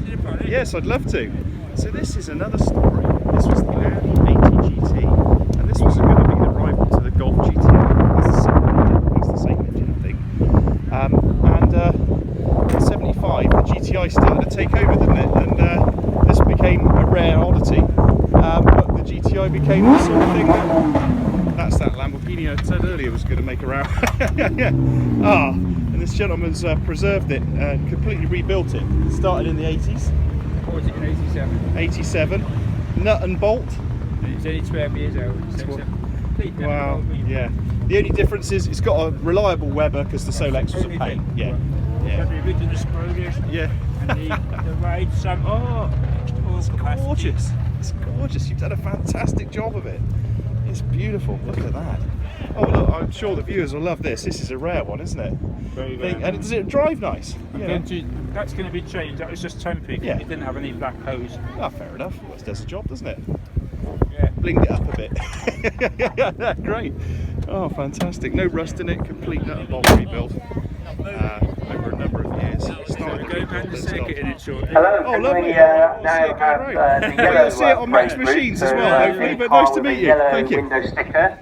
the end of the product? Yes, I'd love to. So this is another story. This was the Audi 80 GT, and this was going to be the rival to the Golf GTI. It's the same engine, it's the same engine, I think. In '75, the GTI started to take over, didn't it? And this became a rare oddity. But the GTI became the sort of thing that's that Lamborghini I said earlier was going to make a row. And this gentleman's preserved it, completely rebuilt it. Started in the 80s. Or was it in 87? 87. Nut and bolt. It's only 12 years old. So complete Wow, yeah. The only difference is it's got a reliable Weber because the Solex was a pain. Yeah. Got the original spoilers. Yeah. And the ride, some. Oh, it's capacity. gorgeous. It's gorgeous. You've done a fantastic job of it. It's beautiful. Look at that. Oh, look, I'm sure the viewers will love this. This is a rare one, isn't it? Very rare. And does it drive nice? That's going to be changed. That was just temporary. Yeah. It didn't have any black hose. Ah, fair enough. Well, it does the job, doesn't it? Yeah. Blinged it up a bit. Great. Oh, fantastic. No rust in it. Complete nut and bolt rebuild. Over a number of years. Started going around the circuit in it shortly. Hello, Oh, lovely. we Now have the You'll see it on Max frame Machines roof, as so, well, hopefully, but car nice to with a meet you. yellow Thank you. window sticker.